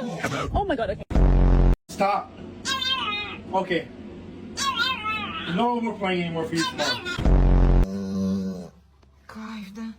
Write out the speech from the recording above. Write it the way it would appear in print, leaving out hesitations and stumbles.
Oh my god, okay. Stop. Okay. No more playing anymore for you tomorrow. Kayda.